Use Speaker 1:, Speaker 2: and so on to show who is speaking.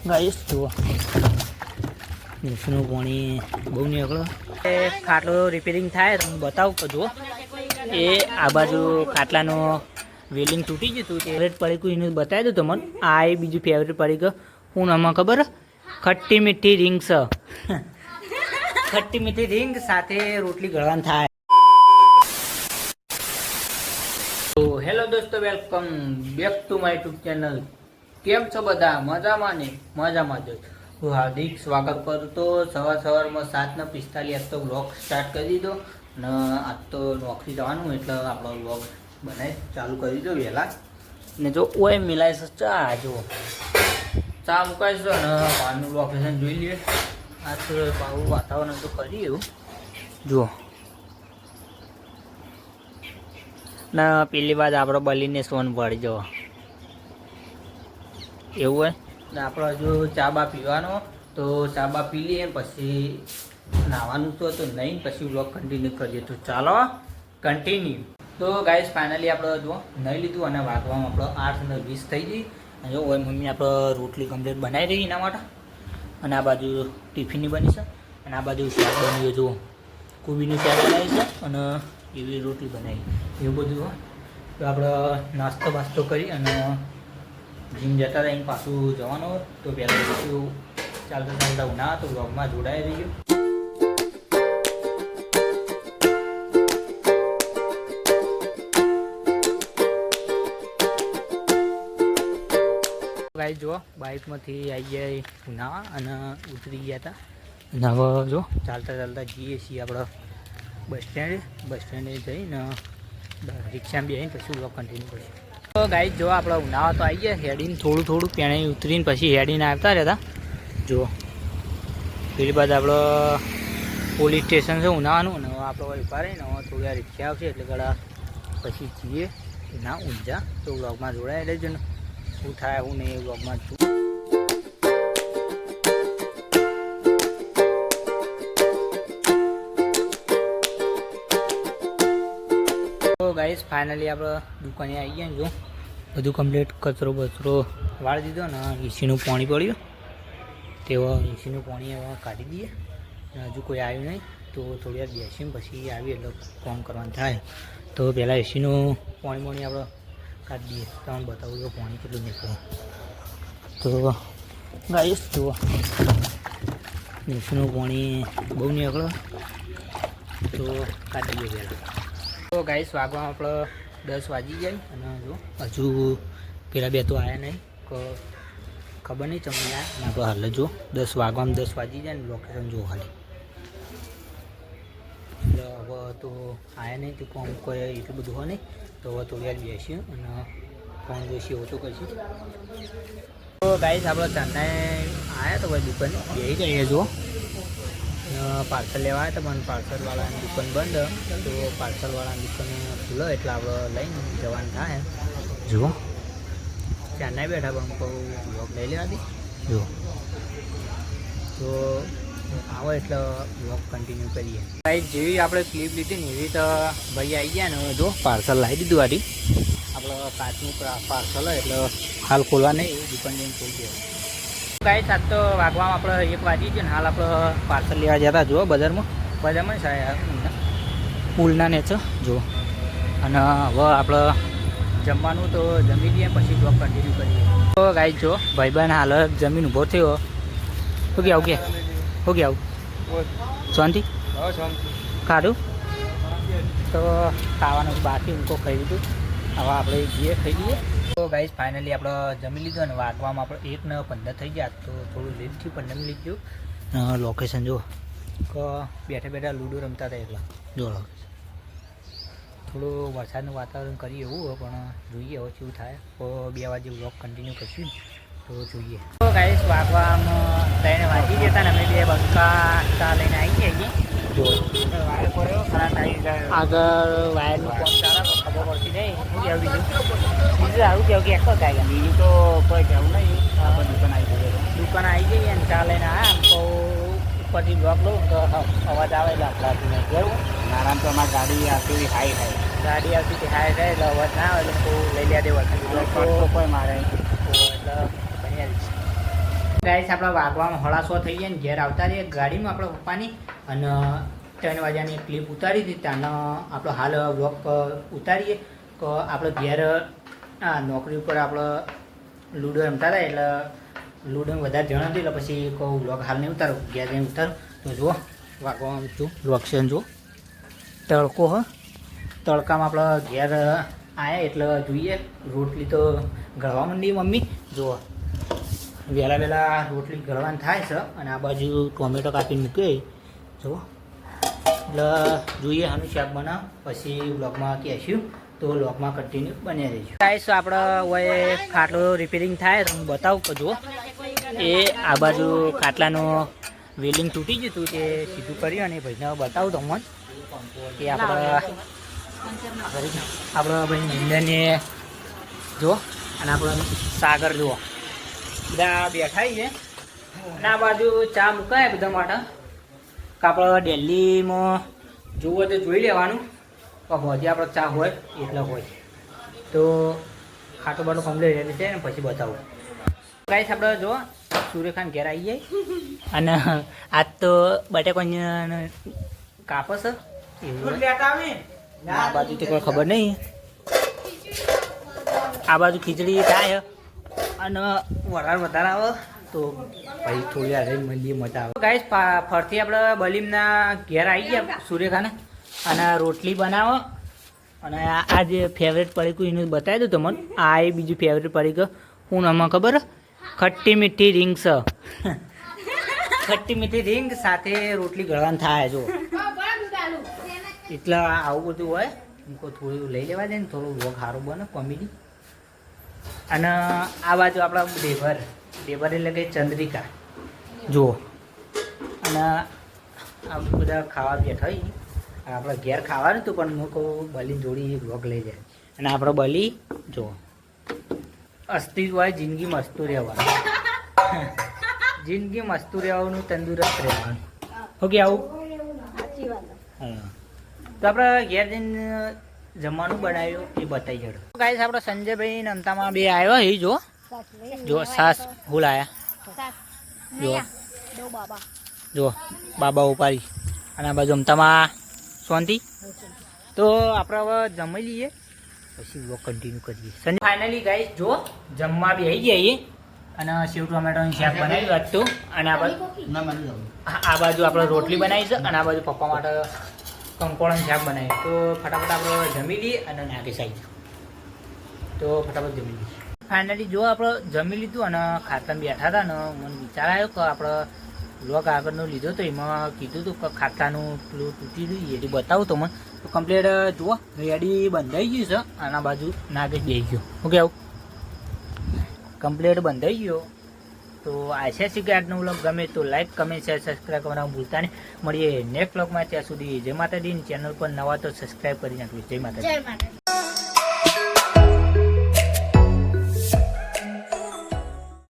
Speaker 1: Guys જુઓ નીચનું પાણી બહુ નીકળો એ ખાટલો રિપેરિંગ થાય તો હું બતાવું કે જુઓ એ આ બાજુ ખાટલાનો વેલિંગ તૂટી ગયું હતું ફેવરેટ પડીકું એને બતાવી દઉં તમને આ એ બીજું ફેવરેટ પડીક હું આમાં ખબર ખટ્ટી મીઠી રીંગ છે ખટ્ટી મીઠી રીંગ સાથે રોટલી ગળવાનું થાય. તો હેલો દોસ્તો, welcome back to my YouTube channel. કેમ છો બધા? મજામાં ને? મજામાં જ. હું હાર્દિક સ્વાગત કરું. તો સવારમાં 7:45 આજ તો વ્લોગ સ્ટાર્ટ કરી દીધો અને આજ તો નોકરી જવાનું એટલે આપણો વ્લોગ બનાવી ચાલુ કરી દીધો વહેલા. ને જો ઓય મિલાય છે ચા, જો ચા મુકાય છે અને બહારનું લોકેશન જોઈ લઈએ. આ તો પાવું વાતાવરણ તો કરી એવું જુઓ. ના પેલી વાત આપણો બલીને સોન પડી જવો એવું હોય ને. આપણે જો ચા બા પીવાનો તો ચા બા પી લઈએ, પછી નાહવાનું તો નહીં, પછી વ્લોગ કન્ટિન્યુ કરીએ. તો ચાલો કન્ટિન્યુ. તો ગાઈસ ફાઇનલી આપણે જો નહીં લીધું અને વાગવામાં આપણો 8:20 થઈ ગઈ. અને જો ઓય મમ્મી આપણે રોટલી કમ્પ્લીટ બનાવી રહી એના માટે. અને આ બાજુ ટિફિનની બની છે અને આ બાજુ શાક બની જુઓ, કોબીનું શાક બનાવી છે અને એવી રોટલી બનાવી એવું બધું હોય. તો આપણે નાસ્તો બાસ્તો કરી અને જીમ જતા રહીને પાછું જવાનું હોય. તો પહેલાં પાછું ચાલતા ઉના તો વ્લોગમાં જોડાઈ રહીએ. ગાઈસ જો બાઇકમાંથી આવી ગયા ઉનાવા અને ઉતરી ગયા હતા અને હવે જો ચાલતા જઈએ છીએ આપણે બસ સ્ટેન્ડે જઈને રિક્ષામાં બેસીને પછી વ્લોગ કન્ટિન્યુ કરીએ. તો ગાઈસ જો આપણે ઉનાવા તો આવી ગયા, હેડીને થોડું પેણે ઉતરીને પછી હેડીને આવતા રહેતા. જો પેલી બાદ આપણો પોલીસ સ્ટેશન છે ઉનાવાનું અને આપણે ઉભા રહીને હવે થોડી વાર રિક્ષા આવશે એટલે ગળા પછી જઈએ ના ઊંઝા. તો વ્લોગમાં જોડાયેલ જ ને શું થાય હું નહીં વ્લોગમાં છું. તો ગાઈસ ફાઇનલી આપણે દુકાને આવી ગયા ને જો બધું કમ્પ્લીટ કચરો વાળી દીધો ને એસીનું પાણી પડ્યું તેઓ એસીનું પાણી હવે કાઢી દઈએ. હજુ કોઈ આવ્યું નહીં તો થોડી વાર બેસીને પછી આવીએ એટલે કામ કરવાનું થાય. તો પહેલાં એસીનું પાણી આપણે કાઢી દઈએ. તમને બતાવું તો પાણી કેટલું નીકળે. તો ગાઈસ જુઓ એસીનું પાણી બહુ નીકળે તો કાઢી દઈએ પહેલાં. તો ગાઈસ વાગવામાં આપણે 10 વાગી જાય અને જો હજુ પેલા બે તો આવ્યા નહીં, ખબર નહીં તમને અને આપણે હાલ જો 10 વાગવામાં 10 વાગી જાય ને લોકેશન જો ખાલી. એટલે હવે તો આવ્યા નહીં તો કોમ કોઈ એટલું બધું હોય નહીં. તો હવે થોડી વાર બેસીએ અને ફોન જોઈશું એવું તો કરીશું. તો ગાઈસ આપણે ચાંદના આવ્યા તો ભાઈ દુકાને બેસી જઈએ. જો પાર્સલ લેવા આવ્યા હતા પણ પાર્સલવાળાની દુકાન બંધ, તો પાર્સલવાળાની દુકાન ખુલ્લો એટલે આપણે લઈને જવાનું થાય. જુઓ ચાંદના બેઠા પણ કહું બ્લોગ લઈ લેવાથી. જુઓ તો આવો એટલે બ્લોગ કન્ટિન્યુ કરીએ. ગાઈસ જેવી આપણે ક્લિપ લીધી ને એવી તો ભાઈ આવી ગયા ને જો પાર્સલ લાવી દીધું આથી. આપણે કાચનું પાર્સલ હોય એટલે હાલ ખોલવા નહીં, એવું દુકાન જઈને ખોલી દેવું. ગાઈસ આજ તો વાગવામાં આપણે 1 વાગી છે ને હાલ આપણે પાર્સલ લેવા જતા જુઓ બજારમાં પુલના ને છે જુઓ. અને હવે આપણે જમવાનું તો જમી લઈએ પછી બ્લોગ કન્ટિન્યુ કરીએ. તો ગાઈસ જો ભાઈબંધ હાલ જમીન ઊભો થયો. શું કે આવું શાંતિ ખાધું તો ખાવાનું બાકી ઊંકો ખાઈ લીધું. હવે આપણે જઈએ ખાઈ લઈએ. તો ગાઈસ ફાઇનલી આપણે જમી લીધું અને વાગવામાં આપણે 1:15 થઈ ગયા. તો થોડું લેટ થયું, 15 મિનિટ થયું. લોકેશન જો બેઠા લૂડો રમતા હતા એટલા જો લોકેશન. થોડું વરસાદનું વાતાવરણ કરીએ એવું હોય પણ જોઈએ હવે શું થાય. તો 2 વાગે વ્લોગ કન્ટિન્યુ કરશું તો જોઈએ. તો ગાઈસ વાગવામાં 3 વાગી ગયા હતા ને અમે 2 બક્કા ચા લઈને આવી ગયા. જો આગળ વાયરનું કામ ચાલે તો ખબર પડતી નહીં. શું કહેવું બીજું સારું કહેવું કે એક થાય બીજું તો કોઈ કહેવું નહીં. દુકાન આવી જઈએ ને ચા લઈને આવ્યા તો ઉપરથી બ્લોક લઉં તો અવાજ આવે એટલે આપણાથી કેવું નારાયણ તો અમારી ગાડી આવતી હાઈ થાય એટલે અવાજ ના આવે એટલે લઈ લે દેવા કોઈ મારે એટલે બની ગાઈસ આપણા વાગવામાં 1:30 થઈ ગયા ને ઘેર આવતા રહીએ ગાડીમાં આપણા પપ્પાની અને 3 વાગ્યાની ક્લિપ ઉતારી હતી ત્યાંનો આપણો હાલ બ્લોગ ઉતારીએ તો આપણે ઘેર નોકરી ઉપર આપણે લૂડો રમતા હતા એટલે લૂડો વધારે જણ હતી એટલે પછી કહું બ્લોગ હાલ નહીં ઉતારો ઘેર જઈને ઉતારો તો જુઓ વાગવામાં જો લોકેશન જુઓ તડકો હ તડકામાં આપણે ઘેર આવ્યા એટલે જોઈએ રોટલી તો ગળવા માંડી મમ્મી જુઓ વહેલા વહેલા રોટલી ગળવાની થાય છે અને આ બાજુ ટોમેટો કાપીને મૂકી જુઓ એટલે જોઈએ આનું શાક બનાવ પછી બ્લોગમાં કહેશું તો બ્લોગમાં કન્ટિન્યુ બની રહીશું ગાઈસ આપણે હવે ખાટલો રિપેરિંગ થાય તો હું બતાવું તો જુઓ એ આ બાજુ ખાટલાનું વેલિંગ તૂટી ગયું હતું તે સીધું કર્યું અને ભાઈને બતાવું તમને કે આપણે ભાઈ નિંદને જુઓ અને આપણો સાગર જુઓ બધા બેઠા છે અને આ બાજુ ચા મુકાય બધા માટે કે આપણે દિલ્હીમાં જોવો તો જોઈ લેવાનું હજી આપણે ચા હોય એટલે હોય તો ખાટો બાટો કમ્પ્લીટ રેડી છે ને પછી બતાવું ગાઈસ આપણે જો સૂર્યખાન ઘેર આવી જાય અને આજ તો બટેકોને કાપસ એવું આ બાજુ તો કોઈ ખબર નહીં આ બાજુ ખીચડી થાય અને વધારે આવે તો ભાઈ થોડી વાર મંદી મજા આવે ગાઈસ ફરતી આપણે બલીમના ઘેર આવી ગયા સૂર્યખાને અને રોટલી બનાવો અને આ જે ફેવરેટ પડીકું એનું બતાવી દઉં તમને આ એ બીજું ફેવરેટ પડીકું હું આમાં ખબર ખટ્ટી મીઠી રીંગ છે ખટ્ટી મીઠી રીંગ સાથે રોટલી ગળવાનું થાય જો એટલે આવું બધું હોય એમ થોડું લઈ લેવા દે ને થોડું વ્લોગ સારું બને કોમેડી અને આ બાજુ આપણા દેવર એટલે કે ચંદ્રિકા જુઓ અને આ બધા ખાવા બેઠા હોય આપણે ઘેર ખાવાનું હતું પણ હું કહું બલી જોડી વ્લોગ લઈ જાય અને આપણો બલી જુઓ અસ્તિત્વ હોય જિંદગી મસ્તું રહેવાનું જિંદગી મસ્તું રહેવાનું તંદુરસ્ત રહેવાનું ઓકે આવું હા તો આપણે ઘેર જઈને જમવાનું બનાવ્યું એ બતાવી જડો ગાઈસ આપણે સંજયભાઈ નમતામાં બે આવ્યો એ જો સાસ ફૂલ આવ્યા જો બાબા ઉપાડી અને આ બાજુ અમતામાં શાંતિ તો આપણે હવે જમી લઈએ પછી બ્લોગ કન્ટિન્યુ કરીએ સંજય ફાઇનલી ગાઈસ જો જમવા બી આવી જઈએ અને સેવ ટોમેટોનું શાક બનાવ્યું હતું અને આ બાજુ આપણે રોટલી બનાવી છે અને આ બાજુ પપ્પા માટે કંકોળાનું શાક બનાવ્યું તો ફટાફટ આપણે જમી લઈએ અને નાખી સાઈડ તો ફટાફટ જમી લઈએ ફાઇનલી જો આપણે જમી લીધું અને ખાટલામાં બેઠા હતા ને મને વિચાર આવ્યો કે આપણે બ્લોગ આગળનો લીધો તો એમાં કીધું હતું કે ખાટલાનું પેલું તૂટી ગયું એ બતાવું તો મને તો કમ્પ્લીટ જુઓ રેડી બંધાઈ ગયું છે આના બાજુ નાગેશ બેસી ગયો ઓકે આવું કમ્પ્લીટ બંધાઈ ગયો તો આશા છે કે આજનો વ્લોગ ગમે તો લાઈક કમેન્ટ શેર સબસ્ક્રાઈબ કરવાનું ભૂલતા નહીં મળીએ નેક્સ્ટ વ્લોગમાં ત્યાં સુધી જય માતાજી ચેનલ પર નવા તો સબસ્ક્રાઈબ કરી નાખજો જય માતાજી.